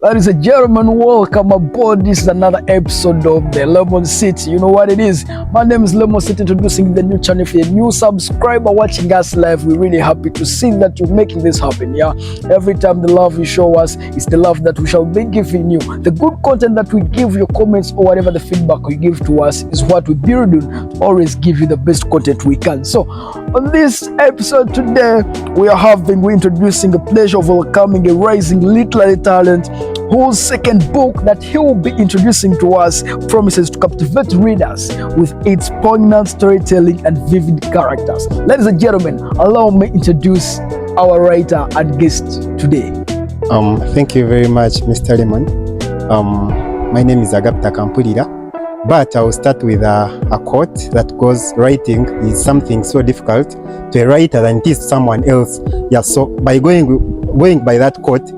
Ladies and gentlemen, welcome aboard. This is another episode of the Lemon City. You know what it is. My name is Lemon City, introducing the new channel. If you're a new subscriber watching us live, we're really happy to see that you're making this happen. Yeah, every time the love you show us is the love that we shall be giving you. The good content that we give, your comments or whatever the feedback you give to us is what we build on to always give you the best content we can. So on this episode today, we're introducing the pleasure of welcoming a rising literary talent whose second book that he will be introducing to us promises to captivate readers with its poignant storytelling and vivid characters. Ladies and gentlemen, allow me introduce our writer and guest today. Thank you very much, Mr. Lemon. My name is Ep02, but I will start with a quote that goes, writing is something so difficult to a writer than it is someone else. Yeah, so by going by that quote,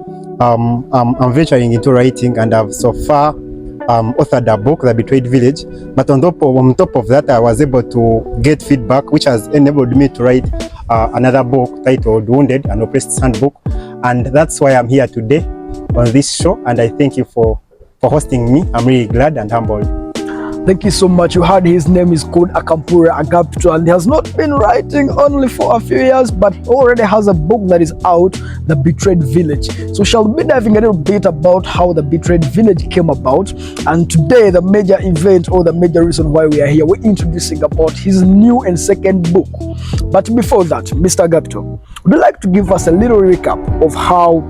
I'm venturing into writing, and I've so far authored a book, The Betrayed Village. But on top of that, I was able to get feedback, which has enabled me to write another book titled Wounded, an Oppressed Handbook. And that's why I'm here today on this show, and I thank you for hosting me. I'm really glad and humbled. Thank you so much. You heard his name is called Makerere University, and he has not been writing only for a few years, but he already has a book that is out, The Betrayed Village. So shall be diving a little bit about how The Betrayed Village came about, and today the major event or the major reason why we are here, we're introducing about his new and second book. But before that, Mr. Gapto, would you like to give us a little recap of how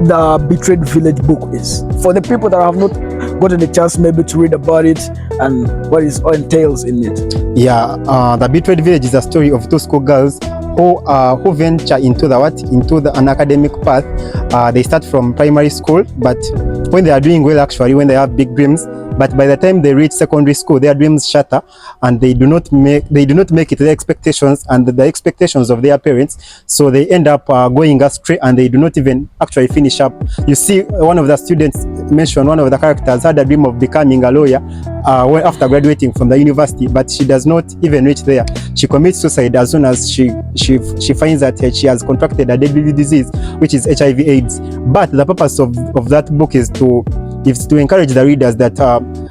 The Betrayed Village book is, for the people that have not gotten a chance maybe to read about it and what it entails in it? Yeah, The Betrayed Village is a story of two schoolgirls who venture into an academic path. They start from primary school, but when they are doing well, actually, when they have big dreams, but by the time they reach secondary school, their dreams shatter, and they do not make it to the expectations and the expectations of their parents. So they end up going astray, and they do not even actually finish up. You see, one of the students mentioned, one of the characters had a dream of becoming a lawyer after graduating from the university, but she does not even reach there. She commits suicide as soon as she finds that she has contracted a deadly disease, which is HIV/AIDS. But the purpose of that book is to encourage the readers that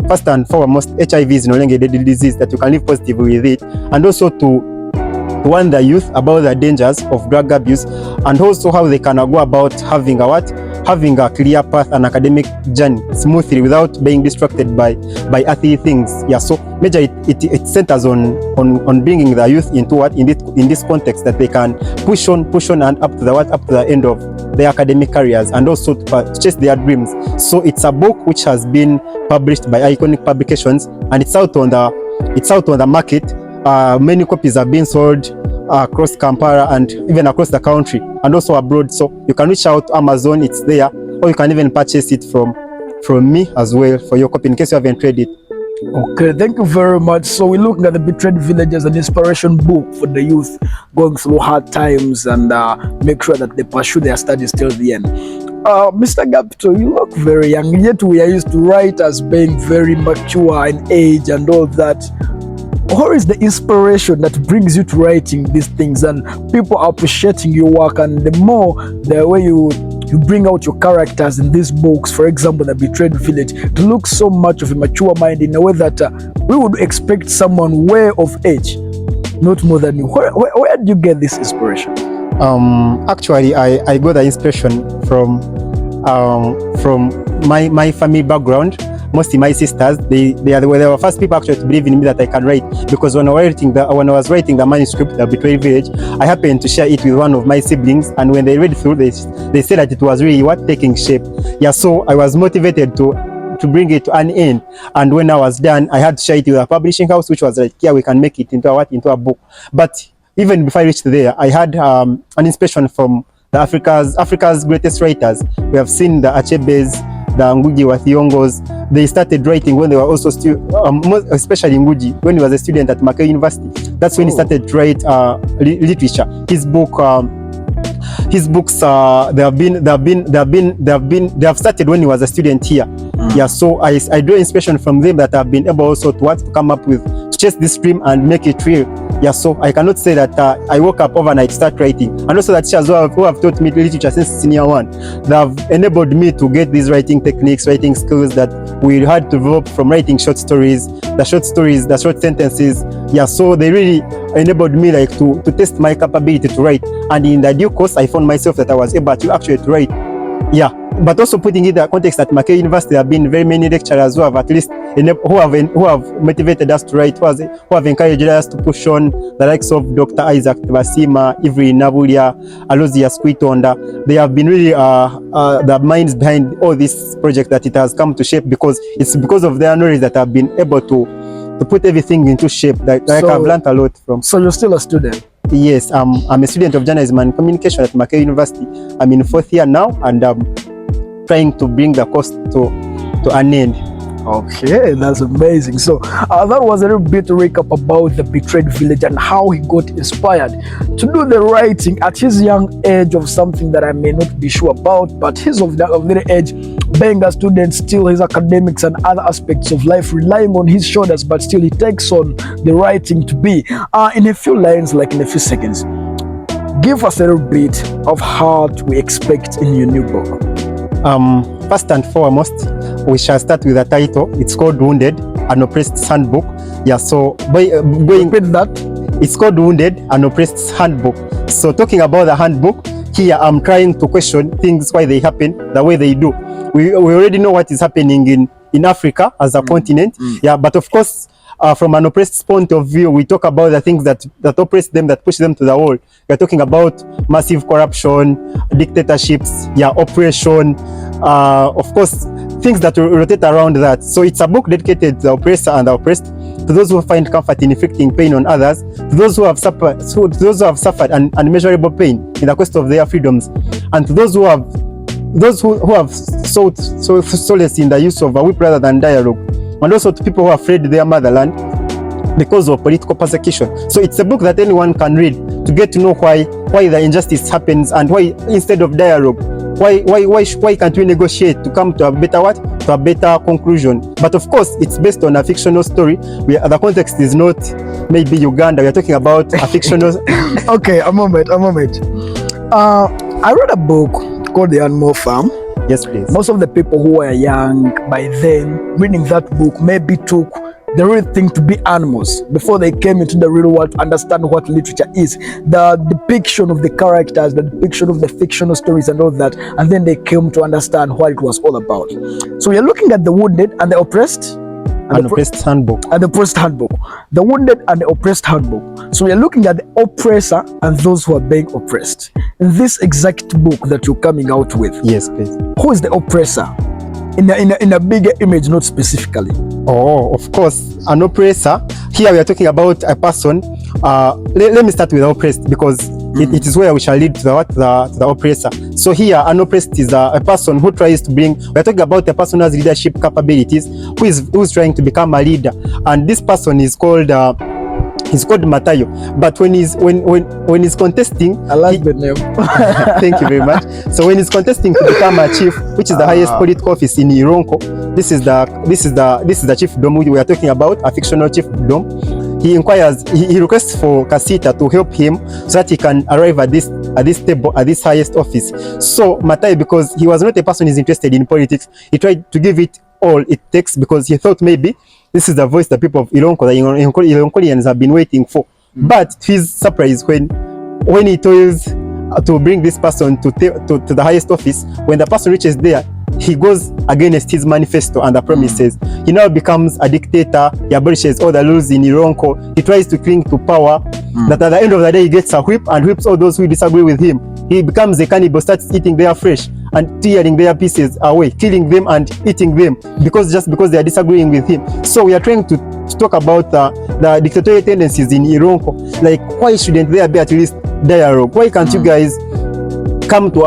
first and foremost, HIV is no longer a deadly disease, that you can live positively with it, and also to warn the youth about the dangers of drug abuse, and also how they can go about having a clear path and academic journey smoothly without being distracted by earthly things. Yeah, so major it centers on bringing the youth into in this context, that they can push on and up to the end of their academic careers, and also to chase their dreams. So it's a book which has been published by Iconic Publications, and it's out on the market. Many copies have been sold across Kampala and even across the country, and also abroad. So you can reach out to Amazon, it's there, or you can even purchase it from me as well for your copy in case you haven't read it. Okay, thank you very much. So we're looking at The Betrayed Village as an inspiration book for the youth going through hard times and make sure that they pursue their studies till the end. Mr. Gapto, you look very young, yet we are used to writers being very mature in age and all that. What is the inspiration that brings you to writing these things, and people are appreciating your work, and the more the way you bring out your characters in these books, for example, The Betrayed Village, to look so much of a mature mind in a way that we would expect someone way of age, not more than you. Where did you get this inspiration? Actually, I got the inspiration from my family background. Mostly my sisters, they were the first people actually to believe in me that I can write, because when I was writing the manuscript, The Betrayed Village, I happened to share it with one of my siblings, and when they read through, they said that it was really taking shape. Yeah, so I was motivated to bring it to an end, and when I was done, I had to share it with a publishing house, which was like, yeah, we can make it into a book. But even before I reached there, I had an inspiration from Africa's greatest writers. We have seen the Achebes, the Ngugi wa Thiongos. They started writing when they were also especially Ngugi, when he was a student at Makerere University. That's when he started to write literature. His books they have started when he was a student here. Yeah, so I draw inspiration from them, that have been able also to come up with, to chase this dream and make it real. Yeah, so I cannot say that I woke up overnight, start writing. And also the teachers who have taught me literature since senior one, they have enabled me to get these writing techniques, writing skills that we had to develop from writing short stories, the short sentences. Yeah, so they really enabled me like to test my capability to write. And in the due course, I found myself that I was able to actually to write. Yeah, but also putting in the context that Makerere University, there have been very many lecturers who have at least who have motivated us to write, who have encouraged us to push on, the likes of Dr. Isaac Basima, Ivry Nabulia, Alosia Squitonda. They have been really the minds behind all this project that it has come to shape, because it's because of their knowledge that I've been able to put everything into shape. Like I've learned a lot from. So you're still a student? Yes, I'm a student of journalism and communication at Makerere University. I'm in 4th year now, and I'm trying to bring the course to an end. Okay, that's amazing. So that was a little bit to recap about the betrayed village and how he got inspired to do the writing at his young age of something that I may not be sure about, but he's of the age, being a student, still his academics and other aspects of life relying on his shoulders, but still he takes on the writing to be. In a few lines, like in a few seconds, give us a little bit of what we expect in your new book. First and foremost, we shall start with the title. It's called Wounded, an Oppressed's Handbook. Yeah, so repeat that. It's called Wounded, an Oppressed's Handbook. So talking about the handbook, here I'm trying to question things, why they happen the way they do. We already know what is happening in Africa as a continent. Yeah, but of course, from an oppressed point of view, we talk about the things that oppress them, that push them to the wall. We're talking about massive corruption, dictatorships, yeah, oppression, of course, things that rotate around that. So it's a book dedicated to the oppressor and the oppressed, to those who find comfort in inflicting pain on others, to those who have suffered unmeasurable pain in the quest of their freedoms, and to those who have sought solace in the use of a whip rather than dialogue, and also to people who have fled their motherland because of political persecution. So it's a book that anyone can read to get to know why the injustice happens, and why, instead of dialogue, why can't we negotiate to come to a better conclusion. But of course, it's based on a fictional story where the context is not maybe Uganda. We are talking about a fictional. Okay, a moment. I read a book called The Animal Farm. Yes, please. Most of the people who were young by then reading that book maybe took the real thing to be animals before they came into the real world to understand what literature is, the depiction of the characters, the depiction of the fictional stories and all that, and then they came to understand what it was all about. So we are looking at the wounded and the oppressed, An Oppressed Handbook. And the Oppressed Handbook. The Wounded and the Oppressed Handbook. So we are looking at the oppressor and those who are being oppressed. In this exact book that you're coming out with, yes, please. Who is the oppressor? In a bigger image, not specifically. Oh, of course, an oppressor. Here we are talking about a person. Let me start with the oppressed, because it is where we shall lead to the oppressor. So here, an oppressed is a person who tries to bring. We are talking about a person who has leadership capabilities, who is trying to become a leader, and this person is called. He's called Matayo, but when he's contesting, I like the name. Thank you very much. So when he's contesting to become a chief, which is the highest political office in Ironko, this is the chiefdom we are talking about, a fictional chiefdom. He requests for Kasita to help him so that he can arrive at this table, at this highest office. So Matayo, because he was not a person who's interested in politics, he tried to give it all it takes, because he thought maybe this is the voice the people of Ironko, the Ironkolians have been waiting for. But to his surprise, when he toils to bring this person to the highest office, when the person reaches there, he goes against his manifesto and the promises. He now becomes a dictator. He abolishes all the laws in Ironko. He tries to cling to power. That at the end of the day, he gets a whip and whips all those who disagree with him. He becomes a cannibal, starts eating their flesh and tearing their pieces away, killing them and eating them because they are disagreeing with him. So we are trying to talk about the dictatorial tendencies in Ironko. Like, why shouldn't there be at least dialogue? Why can't you guys come to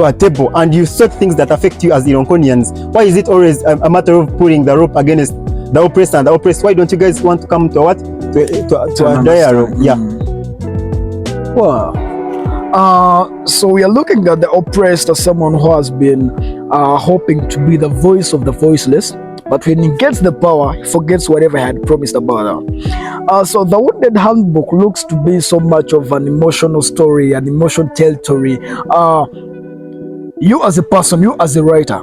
a table and you sort things that affect you as Ironkonians? Why is it always a matter of pulling the rope against the oppressed and the oppressed? Why don't you guys want to come to a dialogue? Yeah. Wow. So we are looking at the oppressed as someone who has been hoping to be the voice of the voiceless, but when he gets the power, he forgets whatever he had promised about her. So the Wounded Handbook looks to be so much of an emotional story, an emotional territory. You as a person, you as a writer,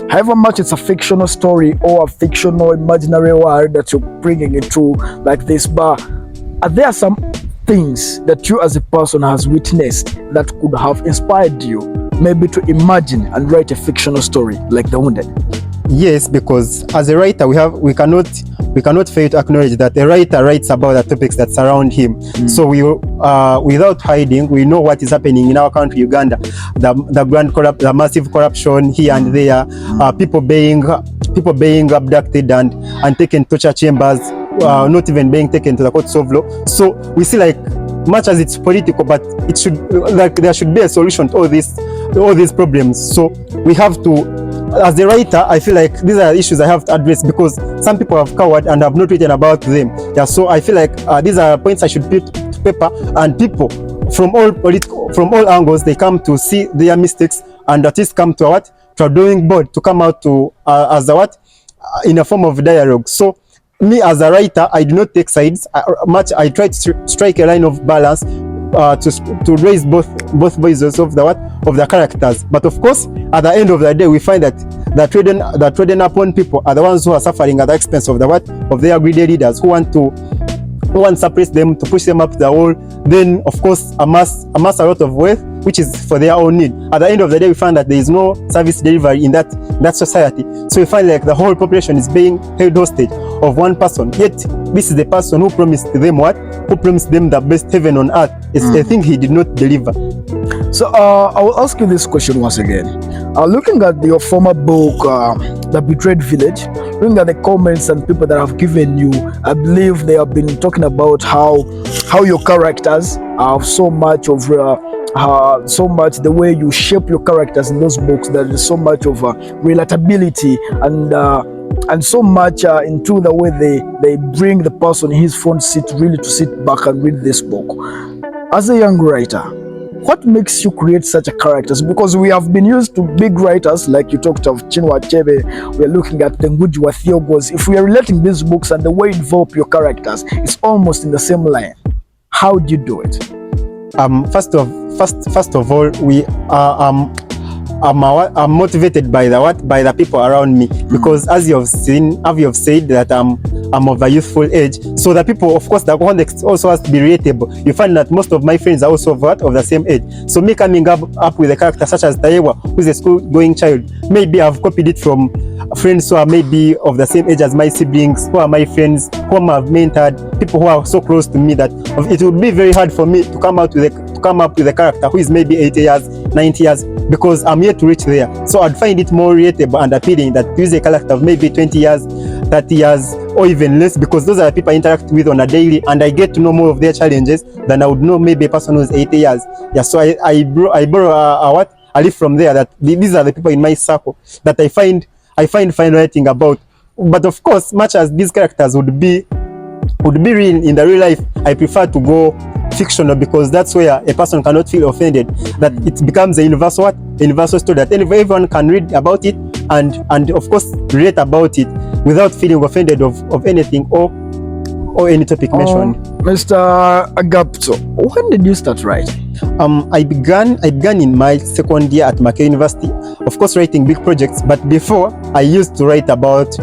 however much it's a fictional story or a fictional imaginary world that you're bringing it to like this, but are there some things that you as a person has witnessed that could have inspired you maybe to imagine and write a fictional story like The Wounded? Yes, because as a writer, we cannot fail to acknowledge that a writer writes about the topics that surround him. So we, without hiding, we know what is happening in our country, Uganda. The massive corruption here and there, people being abducted and taken to torture chambers, not even being taken to the courts of law. So we see, like, much as it's political, but it should, like, there should be a solution to all these problems. So we have to, as a writer, I feel like these are issues I have to address because some people have covered and have not written about them. Yeah, so I feel like these are points I should put to paper, and people from all angles, they come to see their mistakes and at least come to a drawing board to come out to as a in a form of dialogue. So me as a writer, I do not take sides. I try to strike a line of balance to raise both voices of the characters. But of course, at the end of the day, we find that the trodden upon people are the ones who are suffering at the expense of their greedy leaders who want to suppress them, to push them up the wall, then of course amass a lot of wealth, which is for their own need. At the end of the day, we find that there is no service delivery in that society. So we find like the whole population is being held hostage of one person. Yet this is the person who promised them who promised them the best heaven on earth. It's a thing he did not deliver. So I will ask you this question once again. Looking at your former book, The Betrayed Village, looking at the comments and people that have given you, I believe they have been talking about how your characters have so much the way you shape your characters in those books. There is so much of relatability and so much into the way they bring the person in his front seat really to sit back and read this book. As a young writer, what makes you create such a characters? Because we have been used to big writers, like you talked of Chinua Achebe, we are looking at Ngugi wa Thiong'os. If we are relating these books and the way you develop your characters, it's almost in the same line. How do you do it? First of all, we are I'm motivated by the people around me, because as you have said that I'm of a youthful age, so the people, of course, the context also has to be relatable. You find that most of my friends are also of the same age. So me coming up with a character such as Tayewa, who is a school-going child, maybe I've copied it from friends who are maybe of the same age as my siblings, who are my friends, whom I've mentored, people who are so close to me that it would be very hard for me to come up with a character who is maybe 80 years, 90 years, because I'm yet to reach there. So I'd find it more relatable and appealing that use a character of maybe 20 years, 30 years, or even less, because those are the people I interact with on a daily, and I get to know more of their challenges than I would know maybe a person who's 80 years. Yeah, so I borrow a leaf from there, that these are the people in my circle that I find fine writing about. But of course, much as these characters would be real in the real life, I prefer to go fictional, because that's where a person cannot feel offended, that it becomes a universal story that everyone can read about it and of course relate about it without feeling offended of anything or any topic mentioned. Mr. Agapto, when did you start writing? I began in my second year at Makerere University, of course writing big projects, but before I used to write about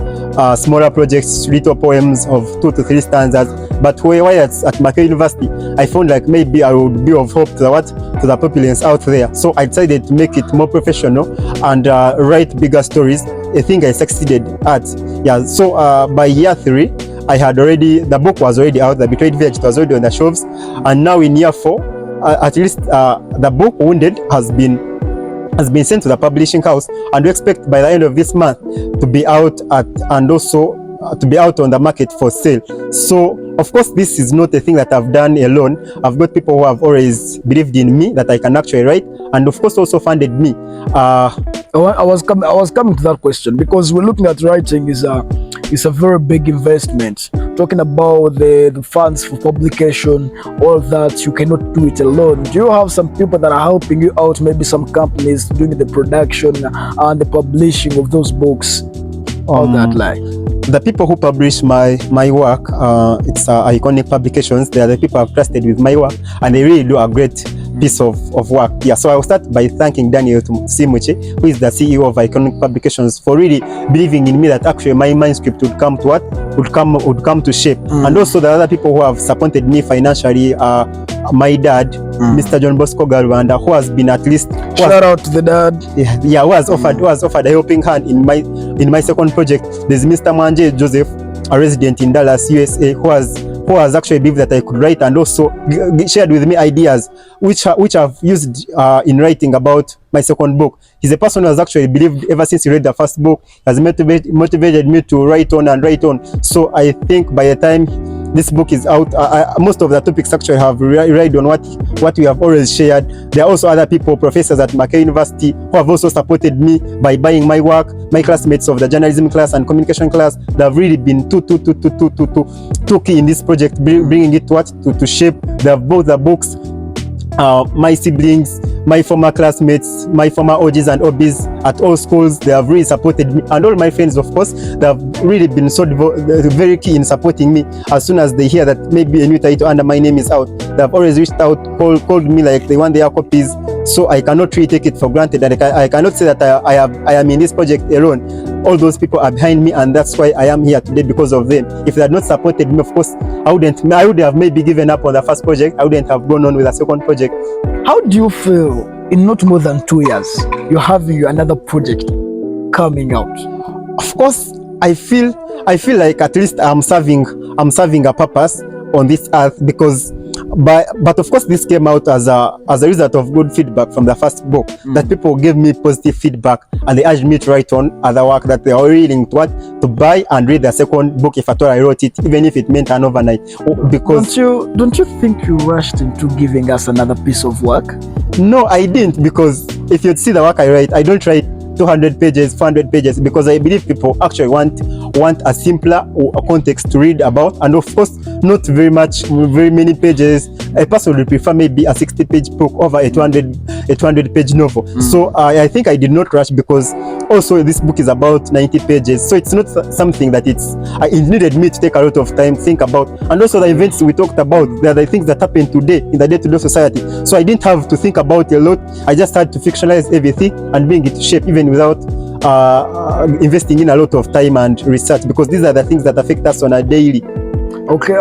smaller projects, little poems of 2 to 3 stanzas. But while at Makerere University, I found like maybe I would be of hope to the populace out there. So I decided to make it more professional and write bigger stories, a thing I succeeded at. Yeah, so by year 3, the book was already out, The Betrayed Village was already on the shelves, and now in year 4, at least the book Wounded has been sent to the publishing house, and we expect by the end of this month to be out to be out on the market for sale. So of course this is not a thing that I've done alone. I've got people who have always believed in me that I can actually write, and of course also funded me. I was coming to that question, because we're looking at writing is a very big investment. Talking about the funds for publication, all that, you cannot do it alone. Do you have some people that are helping you out, maybe some companies doing the production and the publishing of those books? all that like? The people who publish my work, it's Iconic Publications. They are the people I've trusted with my work, and they really do a great piece of work. Yeah, so I will start by thanking Daniel Simuche, who is the CEO of Iconic Publications, for really believing in me that actually my manuscript would come to what? Would come to shape. And also the other people who have supported me financially, my dad, Mr. John Bosco Galwanda, who has been at least shout out to the dad. Yeah, who has offered a helping hand in my second project. There's Mr. Manje Joseph, a resident in Dallas, USA, who has actually believed that I could write, and also shared with me ideas which I've used in writing about my second book. He's a person who has actually believed ever since he read the first book, has motivated me to write on and write on. So I think by the time this book is out, most of the topics actually have relied on what we have already shared. There are also other people, professors at Makerere University, who have also supported me by buying my work. My classmates of the journalism class and communication class, they have really been too key in this project, bringing it to shape. They have both the books. My siblings, my former classmates, my former OGs and OBs at all schools, they have really supported me, and all my friends, of course, they have really been very key in supporting me. As soon as they hear that maybe a new title under my name is out, they have always reached out, called me like they want their copies. So I cannot really take it for granted, and I cannot say that I am in this project alone. All those people are behind me, and that's why I am here today, because of them. If they had not supported me, of course, I would have maybe given up on the first project. I wouldn't have gone on with the second project. How do you feel in not more than 2 years you're having another project coming out? Of course, I feel like at least I'm serving a purpose on this earth, because but of course this came out as a result of good feedback from the first book, that people gave me positive feedback, and they urged me to write on other work that they are willing to buy and read the second book if at all I wrote it, even if it meant an overnight. Because don't you think you rushed into giving us another piece of work? No, I didn't, because if you'd see the work I write, I don't write 200 pages, 400 pages, because I believe people actually want a simpler context to read about, and of course not very many pages. A person would prefer maybe a 60-page book over a 200-page novel. So I think I did not rush, because also this book is about 90 pages, so it's not something that it needed me to take a lot of time to think about. And also the events we talked about, there are the things that happen today in the day-to-day society, so I didn't have to think about a lot. I just had to fictionalize everything and bring it to shape, even without investing in a lot of time and research, because these are the things that affect us on a daily. Okay,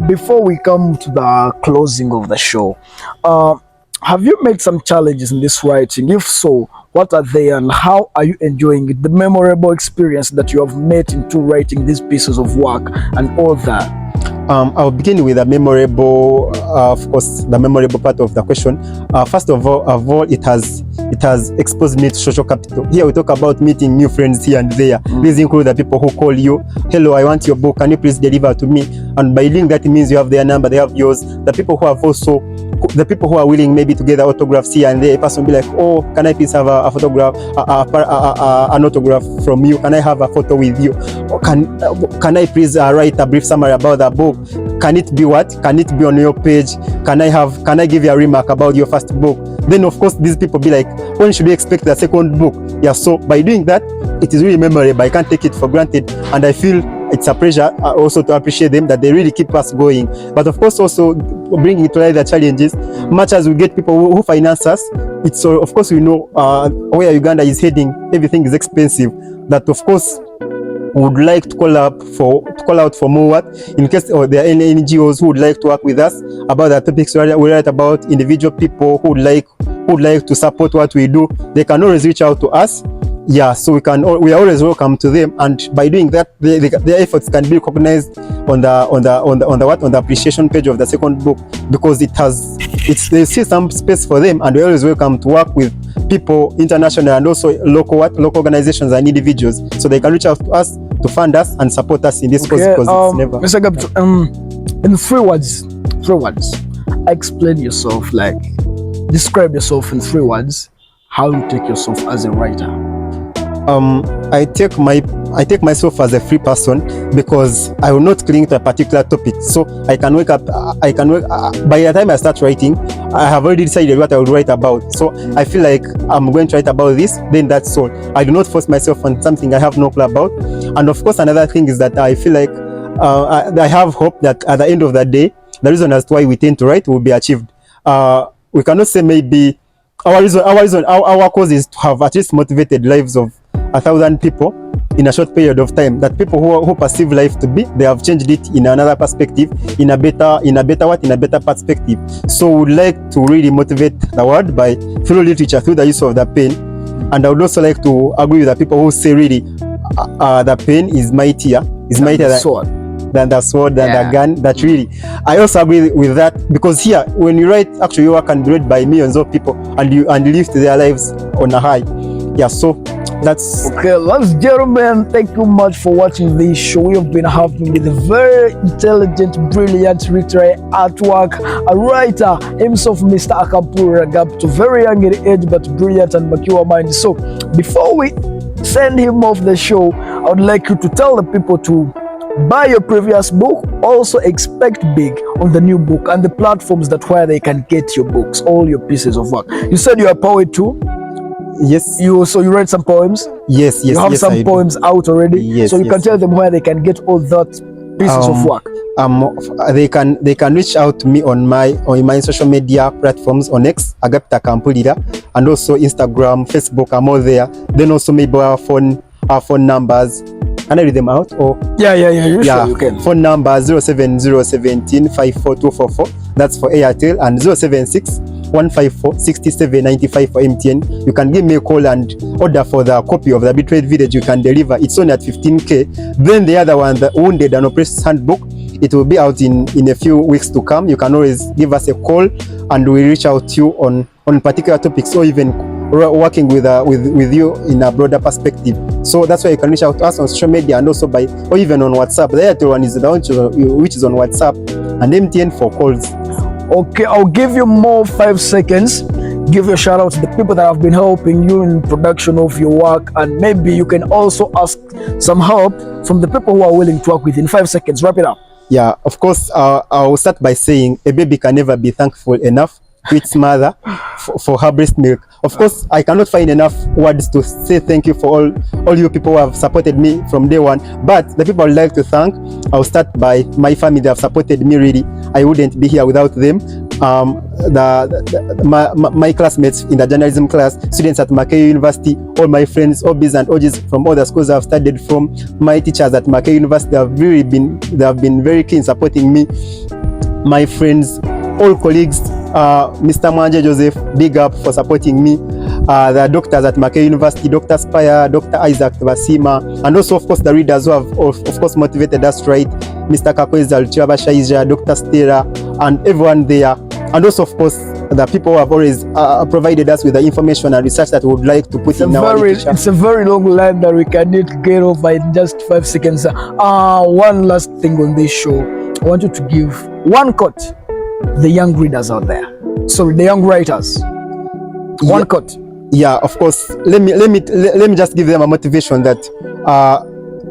before we come to the closing of the show, have you made some challenges in this writing? If so, what are they, and how are you enjoying it? The memorable experience that you have made into writing these pieces of work and all that. I'll begin with a memorable, of course, the memorable part of the question. First of all, it has exposed me to social capital. Here we talk about meeting new friends here and there. These include the people who call you, hello, I want your book, can you please deliver to me? And by doing that, it means you have their number, they have yours. The people who are willing maybe to get the autographs here and there. A person will be like, oh, can I please have a photograph, an autograph from you? Can I have a photo with you? Or can I please write a brief summary about the book? Can it be what? Can it be on your page? Can I give you a remark about your first book? Then of course these people be like, when should we expect the second book? Yeah, so by doing that, it is really memorable. I can't take it for granted, and I feel it's a pleasure also to appreciate them, that they really keep us going. But of course also bringing to light the challenges, much as we get people who finance us, it's of course we know where Uganda is heading, everything is expensive, that of course would like to call out for more work, in case there are any NGOs who would like to work with us about the topics we write about, individual people who would like to support what we do. They can always reach out to us. Yeah, so we are always welcome to them, and by doing that, their efforts can be recognized on the appreciation page of the second book, because they see some space for them, and we're always welcome to work with people international and also local organizations and individuals, so they can reach out to us to fund us and support us in this cause, because it's never. Mr. Gabito, in three words, explain yourself, like describe yourself in 3 words, how you take yourself as a writer. I take myself as a free person, because I will not cling to a particular topic. So I can wake up, by the time I start writing, I have already decided what I will write about. So I feel like I'm going to write about this, then that's all. I do not force myself on something I have no clue about. And of course, another thing is that I feel like I have hope that at the end of the day, the reason as to why we tend to write will be achieved. We cannot say maybe our cause is to have at least motivated lives of 1,000 people in a short period of time. That people who perceive life to be, they have changed it in another perspective, in a better perspective. So we would like to really motivate the world by through literature, through the use of the pen. And I would also like to agree with the people who say really the pen is mightier than the sword, than the gun. That really, I also agree with that, because here when you write, actually your work can be read by millions of people and you lift their lives on a high. Yeah, so that's okay. Ladies and gentlemen, thank you much for watching this show. We have been having with a very intelligent, brilliant literary artwork, a writer himself, Mr. Akampuru Ragapto, very young in age but brilliant and mature mind. So before we send him off the show, I would like you to tell the people to buy your previous book. Also expect big on the new book and the platforms that where they can get your books, all your pieces of work. You said you're a poet too? Yes. You read some poems? Yes. You have some poems out already? Yes. So you can tell them where they can get all that pieces of work. They can reach out to me on my social media platforms, on X, Agapta Kampulira, and also Instagram, Facebook. I'm all there. Then also maybe our phone numbers. Can I read them out? Or yeah. Sure you can. Phone number 07017 54244. That's for Airtel, and 076 154 6795 for MTN. You can give me a call and order for the copy of the Betrayed Village. You can deliver. It's only at 15k. Then the other one, the Wounded and Oppressed Handbook, it will be out in a few weeks to come. You can always give us a call and we reach out to you on particular topics, or even working with you in a broader perspective. So that's why you can reach out to us on social media and also or even on WhatsApp. The other one is the one which is on WhatsApp, and MTN for calls. Okay, I'll give you more 5 seconds. Give a shout out to the people that have been helping you in production of your work, and maybe you can also ask some help from the people who are willing to work with. In 5 seconds, wrap it up. Yeah, of course, I'll start by saying a baby can never be thankful enough to its mother for her breast milk. Of course, I cannot find enough words to say thank you for all you people who have supported me from day one. But the people I'd like to thank, I'll start by my family. They have supported me really. I wouldn't be here without them. My classmates in the journalism class, students at Makerere University, all my friends, OBs and OGs from all the schools I've studied from, my teachers at Makerere University, they have been very keen supporting me. My friends, all colleagues, Mr. Mwanje Joseph, big up for supporting me. The doctors at Makerere University, Dr. Spire, Dr. Isaac Vasima, and also of course the readers who have of course motivated us to write, Mr. Kakweza Luchirabashaija, Dr. Stella, and everyone there. And also of course the people who have always provided us with the information and research that we would like to put in our literature. It's a very long line that we cannot get over in just 5 seconds. One last thing on this show, I want you to give one quote the young readers out there. Sorry, the young writers. One quote. Yeah, of course. Let me just give them a motivation that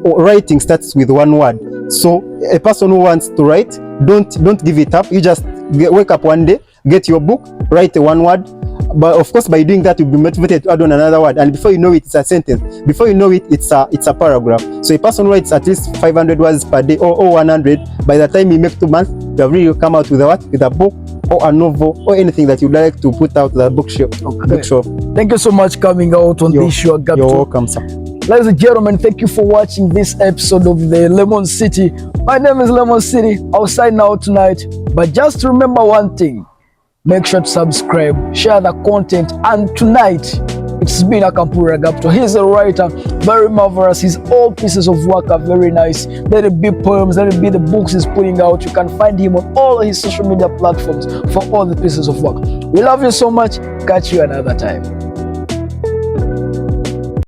writing starts with one word. So a person who wants to write, don't give it up. You just wake up one day, get your book, write one word. But of course, by doing that, you'll be motivated to add on another word, and before you know it, it's a sentence. Before you know it, it's a paragraph. So a person writes at least 500 words per day, or 100. By the time you make 2 months, you have really come out with a book or a novel or anything that you'd like to put out the bookshelf. Okay. Thank you so much coming out on this show. You're welcome, sir. Ladies and gentlemen, thank you for watching this episode of the Lemon City. My name is Lemon City. I'll sign out tonight, but just remember one thing. Make sure to subscribe, share the content, and tonight it's been Akampuru Ragapto. He's a writer, very marvelous. His all pieces of work are very nice. Let it be poems, let it be the books he's putting out. You can find him on all his social media platforms for all the pieces of work. We love you so much. Catch you another time.